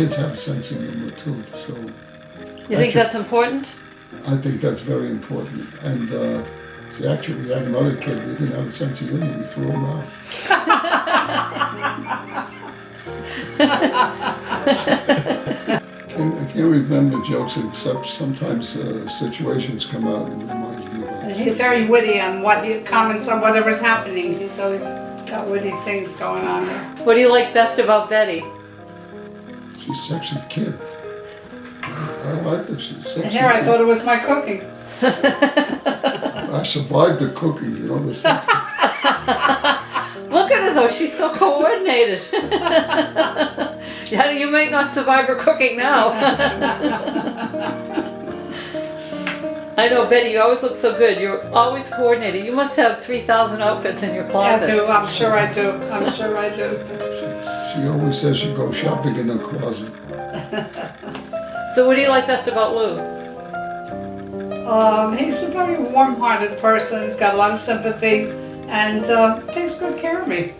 kids have a sense of humor too, so. You think that's important? I think that's very important. And actually, we had another kid who didn't have a sense of humor. We threw him out. I can't remember jokes except sometimes situations come out and reminds me about. He's very witty on what he comments on whatever's happening. He's always got witty things going on there. What do you like best about Betty? She's a sexy kid. I like that she's a sexy And here I kid. thought it was my cooking. I survived the cooking, you know. Look at her though, she's so coordinated. Yeah, you may not survive her cooking now. I know, Betty, you always look so good. You're always coordinated. You must have 3,000 outfits in your closet. I do, I'm sure I do. I'm sure I do. She always says she goes shopping in the closet. So what do you like best about Lou? He's a very warm-hearted person. He's got a lot of sympathy and takes good care of me.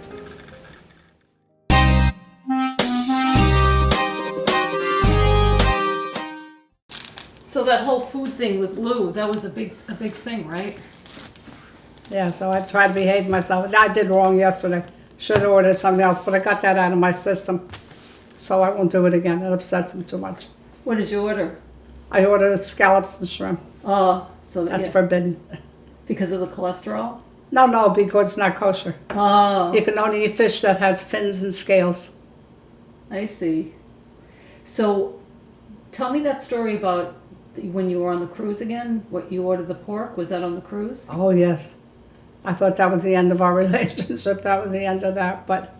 So that whole food thing with Lou, that was a big thing, right? Yeah, so I try to behave myself. I did wrong yesterday. Should have ordered something else, but I got that out of my system. So I won't do it again. It upsets me too much. What did you order? I ordered scallops and shrimp. Oh, so That's forbidden. because of the cholesterol? No, because it's not kosher. Oh, You can only eat fish that has fins and scales. I see. So tell me that story about when you were on the cruise again, what you ordered the pork, was that on the cruise? Oh, yes. I thought that was the end of our relationship. That was the end of that. But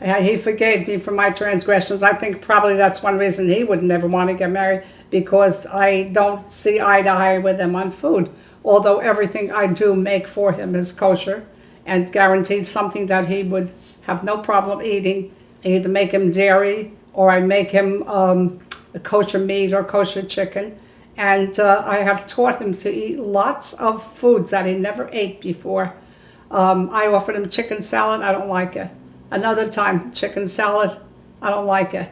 he forgave me for my transgressions. I think probably that's one reason he would never want to get married, because I don't see eye to eye with him on food. Although everything I do make for him is kosher and guarantees something that he would have no problem eating. I either make him dairy or I make him a kosher meat or kosher chicken. And I have taught him to eat lots of foods that he never ate before. I offered him chicken salad. I don't like it. Another time, chicken salad. I don't like it.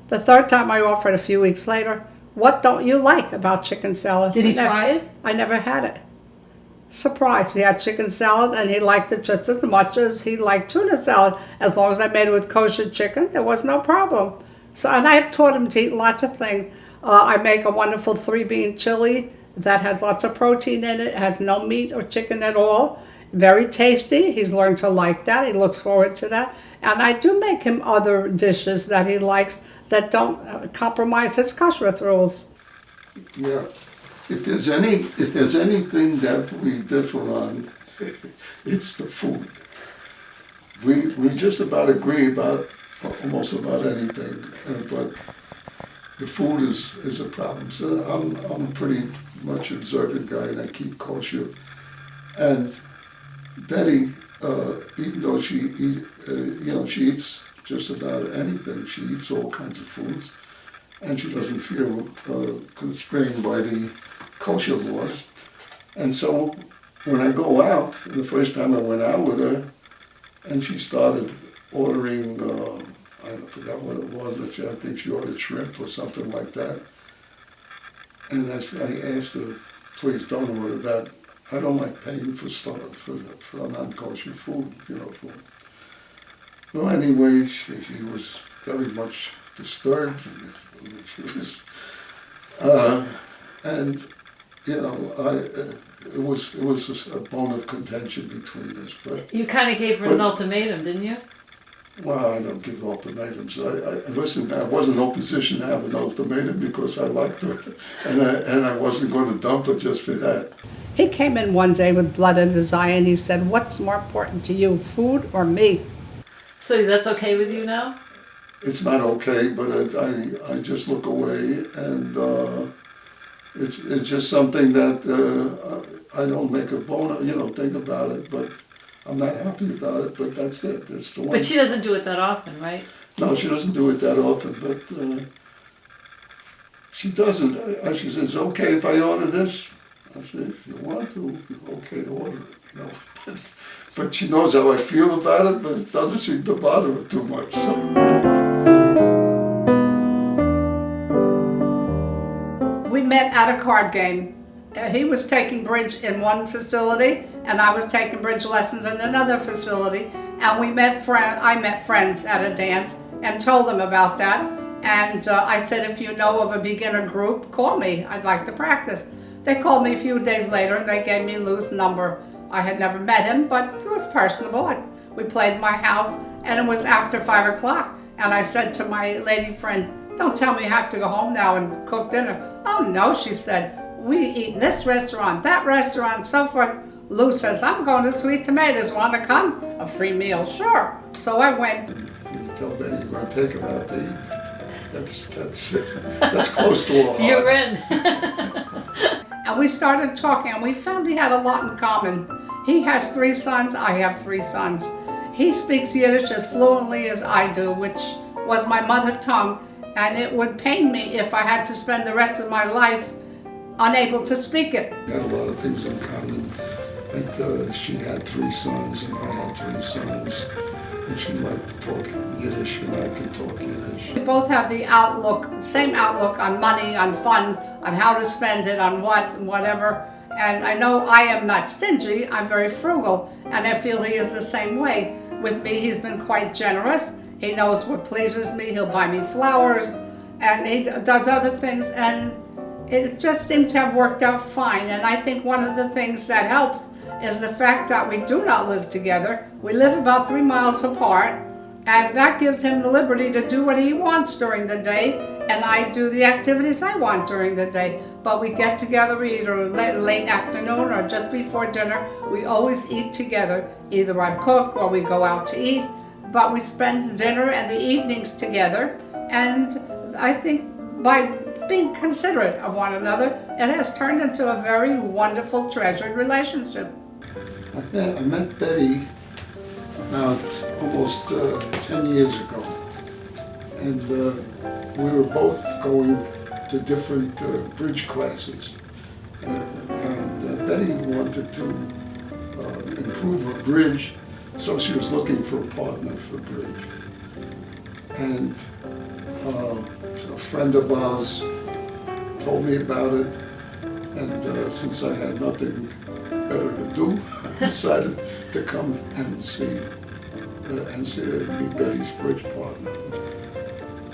The third time I offered a few weeks later, what don't you like about chicken salad? Did he try it? I never had it. Surprised. He had chicken salad and he liked it just as much as he liked tuna salad. As long as I made it with kosher chicken, there was no problem. So, and I have taught him to eat lots of things. I make a wonderful 3-bean chili that has lots of protein in it, has no meat or chicken at all. Very tasty. He's learned to like that. He looks forward to that. And I do make him other dishes that he likes that don't compromise his kashrut rules. Yeah. If there's anything that we differ on, it's the food. We just about agree about almost about anything, but the food is a problem. So I'm a pretty much observant guy, and I keep kosher. And Betty, even though she eats just about anything, she eats all kinds of foods, and she doesn't feel constrained by the kosher laws. And so when I go out, the first time I went out with her, and she started ordering, I forgot what it was, I think she ordered shrimp or something like that. And I asked her, please don't order that. I don't like paying for non-kosher food, food. Well, anyway, she was very much disturbed. She was, and it was just a bone of contention between us. But You kind of gave her an ultimatum, didn't you? Well, I don't give ultimatums. Listen, I was in no position to have an ultimatum because I liked her, and I wasn't going to dump her just for that. He came in one day with blood in his eye and he said, "What's more important to you, food or me?" So that's okay with you now? It's not okay, but I just look away, and it's just something that I don't make a bone, think about it, but I'm not happy about it, but that's it. That's the one. But she doesn't do it that often, right? No, she doesn't do it that often, but she doesn't. She says, "It's okay if I order this?" I said, "If you want to, okay to order it, But she knows how I feel about it, but it doesn't seem to bother her too much. So. met at a card game. He was taking bridge in one facility, and I was taking bridge lessons in another facility. And I met friends at a dance and told them about that. And I said, if you know of a beginner group, call me. I'd like to practice. They called me a few days later, and they gave me Lou's number. I had never met him, but he was personable. We played in my house, and it was after 5 o'clock. And I said to my lady friend, don't tell me you have to go home now and cook dinner. Oh no, she said, we eat in this restaurant, that restaurant, so forth. Lou says, I'm going to Sweet Tomatoes, want to come? A free meal, sure. So I went. When you tell Betty you're going to take him out to eat, that's close to a heart. You're in. And we started talking, and we found we had a lot in common. He has 3 sons, I have 3 sons. He speaks Yiddish as fluently as I do, which was my mother tongue, and it would pain me if I had to spend the rest of my life unable to speak it. We had a lot of things in common. And, she had 3 sons, and I had 3 sons. And she liked to talk Yiddish, and I could talk Yiddish. We both have the same outlook on money, on fun, on how to spend it, on what and whatever. And I know I am not stingy, I'm very frugal, and I feel he is the same way. With me, he's been quite generous. He knows what pleases me, he'll buy me flowers, and he does other things, and it just seemed to have worked out fine. And I think one of the things that helps is the fact that we do not live together. We live about 3 miles apart, and that gives him the liberty to do what he wants during the day, and I do the activities I want during the day. But we get together either late afternoon or just before dinner. We always eat together. Either I cook or we go out to eat, but we spend dinner and the evenings together. And I think by being considerate of one another, it has turned into a very wonderful, treasured relationship. I met Betty about almost 10 years ago, and we were both going to different bridge classes. And Betty wanted to improve her bridge, so she was looking for a partner for bridge. And a friend of ours told me about it, and since I had nothing better to do, I decided to come and be Betty's bridge partner.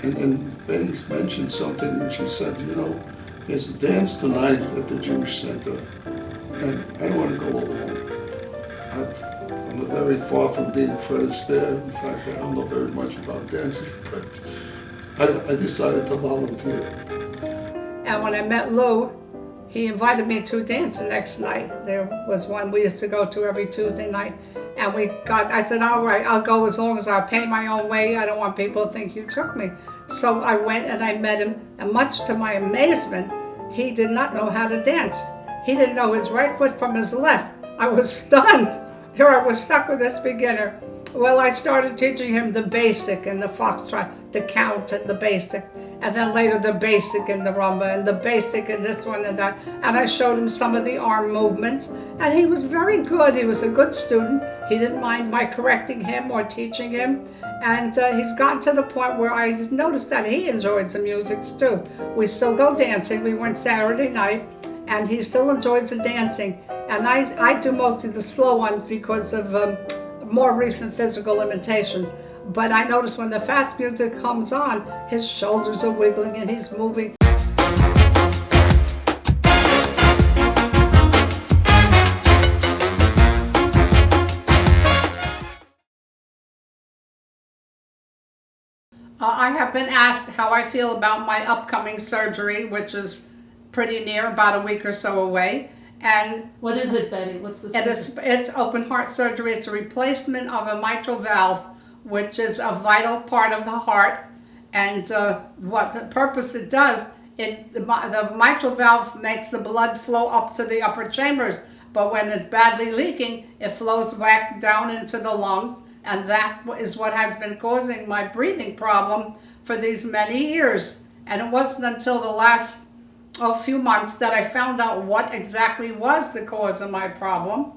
And Betty mentioned something, and she said, you know, there's a dance tonight at the Jewish Center, and I don't want to go alone. I'm very far from being Fred Astaire. In fact, I don't know very much about dancing, but I decided to volunteer. And when I met Lou, he invited me to dance the next night. There was one we used to go to every Tuesday night. And I said, all right, I'll go as long as I pay my own way. I don't want people to think you took me. So I went and I met him, and much to my amazement, he did not know how to dance. He didn't know his right foot from his left. I was stunned. Here I was stuck with this beginner. Well, I started teaching him the basic and the foxtrot, the count and the basic, and then later the basic and the rumba and the basic and this one and that. And I showed him some of the arm movements, and he was very good. He was a good student. He didn't mind my correcting him or teaching him. And he's gotten to the point where I noticed that he enjoys the music too. We still go dancing. We went Saturday night, and he still enjoys the dancing. And I do mostly the slow ones because of more recent physical limitations. But I notice when the fast music comes on, his shoulders are wiggling and he's moving. I have been asked how I feel about my upcoming surgery, which is pretty near, about a week or so away. And what is it, Betty? What's the surgery? It's open heart surgery. It's a replacement of a mitral valve, which is a vital part of the heart. And what the purpose it does, the mitral valve makes the blood flow up to the upper chambers. But when it's badly leaking, it flows back down into the lungs. And that is what has been causing my breathing problem for these many years. And it wasn't until the last few months that I found out what exactly was the cause of my problem.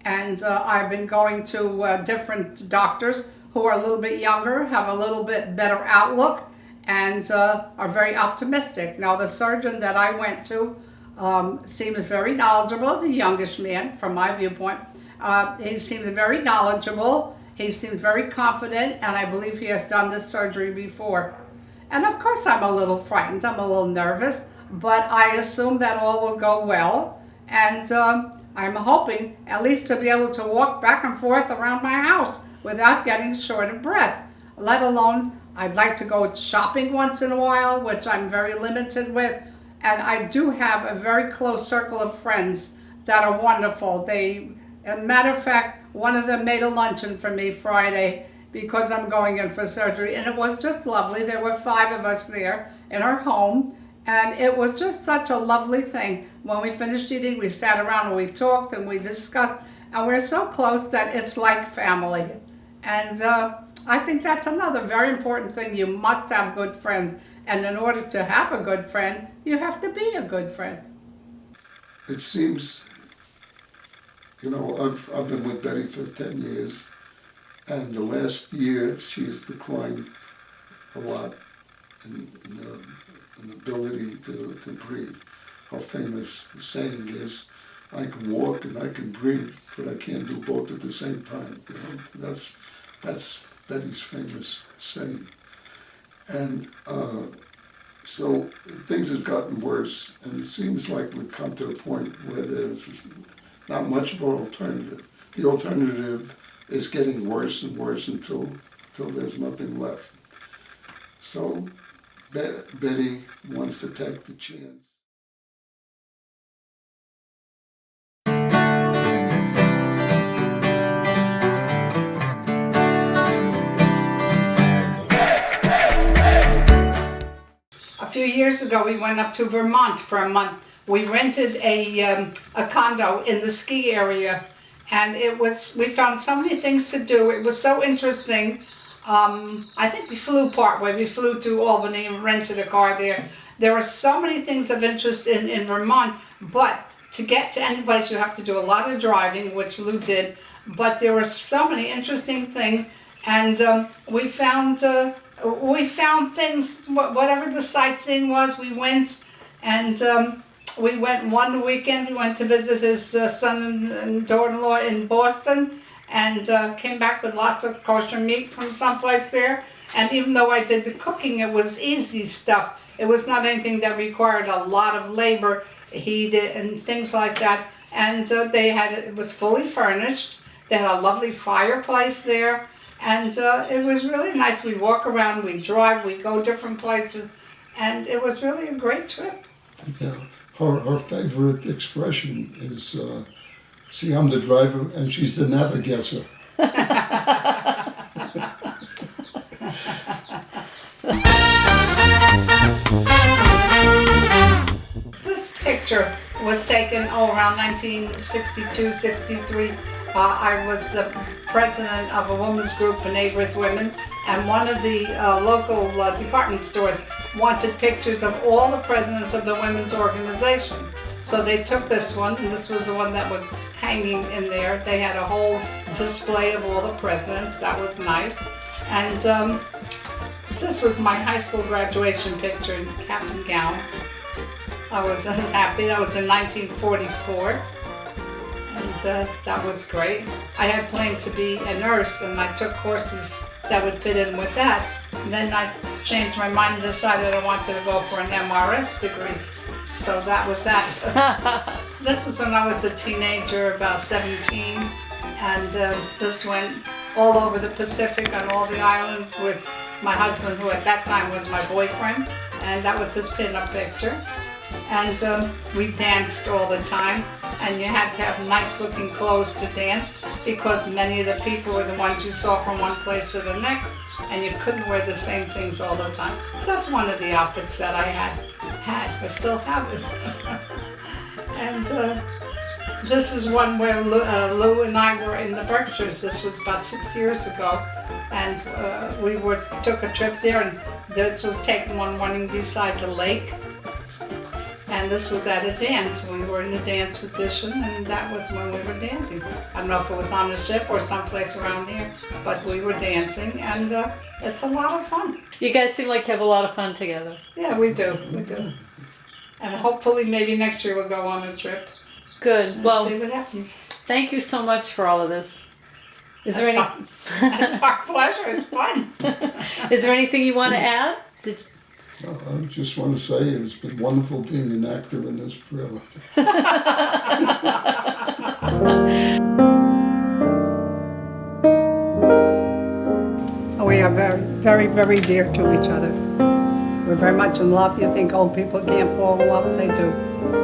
And I've been going to different doctors who are a little bit younger, have a little bit better outlook, and are very optimistic. Now, the surgeon that I went to seems very knowledgeable, the youngish man from my viewpoint. He seems very knowledgeable, he seems very confident, and I believe he has done this surgery before. And of course I'm a little frightened, I'm a little nervous, but I assume that all will go well, and I'm hoping at least to be able to walk back and forth around my house without getting short of breath, let alone I'd like to go shopping once in a while, which I'm very limited with. And I do have a very close circle of friends that are wonderful. As a matter of fact, one of them made a luncheon for me Friday because I'm going in for surgery, and it was just lovely. There were 5 of us there in her home, and it was just such a lovely thing. When we finished eating, we sat around and we talked and we discussed, and we're so close that it's like family. And I think that's another very important thing. You must have good friends, and in order to have a good friend, you have to be a good friend. It seems, I've been with Betty for 10 years, and the last year she has declined a lot in ability to breathe. Her famous saying is, I can walk and I can breathe, but I can't do both at the same time. That's Betty's famous saying. And so things have gotten worse, and it seems like we've come to a point where there's not much of an alternative. The alternative is getting worse and worse until there's nothing left. So Betty wants to take the chance. A few years ago, we went up to Vermont for a month. We rented a condo in the ski area, and we found so many things to do. It was so interesting. I think we flew partway. We flew to Albany and rented a car there. There are so many things of interest in Vermont, but to get to any place you have to do a lot of driving, which Lou did. But there were so many interesting things, and we found things, whatever the sightseeing was. We went, and we went one weekend. We went to visit his son and daughter-in-law in Boston, and came back with lots of kosher meat from someplace there. And even though I did the cooking, it was easy stuff. It was not anything that required a lot of labor, heat and things like that. And it was fully furnished. They had a lovely fireplace there. And it was really nice. We walk around, we drive, we go different places, and it was really a great trip. Yeah, her favorite expression is, see, I'm the driver and she's the navigator. This picture was taken around 1962, 63. I was president of a women's group, B'nai B'rith Women, and one of the local department stores wanted pictures of all the presidents of the women's organization. So they took this one, and this was the one that was hanging in there. They had a whole display of all the presidents. That was nice. And this was my high school graduation picture in cap and gown. I was happy. That was in 1944. And that was great. I had planned to be a nurse, and I took courses that would fit in with that. And then I changed my mind and decided I wanted to go for an MRS degree. So that was that. This was when I was a teenager, about 17, and this went all over the Pacific on all the islands with my husband, who at that time was my boyfriend, and that was his pin-up picture. And we danced all the time, and you had to have nice-looking clothes to dance because many of the people were the ones you saw from one place to the next, and you couldn't wear the same things all the time. So that's one of the outfits that I had. I still have it. And this is one where Lou and I were in the Berkshires. This was about 6 years ago, and we took a trip there, and this was taken one morning beside the lake. And this was at a dance. We were in a dance position, and that was when we were dancing. I don't know if it was on a ship or someplace around here, but we were dancing, and it's a lot of fun. You guys seem like you have a lot of fun together. Yeah, we do. And hopefully maybe next year we'll go on a trip Good. and Well, see what happens. thank you so much for all of this. Is there It's our pleasure. It's fun. is there anything you want to add? I just want to say it's been wonderful being an actor in this forever. We are very, very, very dear to each other. We're very much in love. You think old people can't fall in love? They do.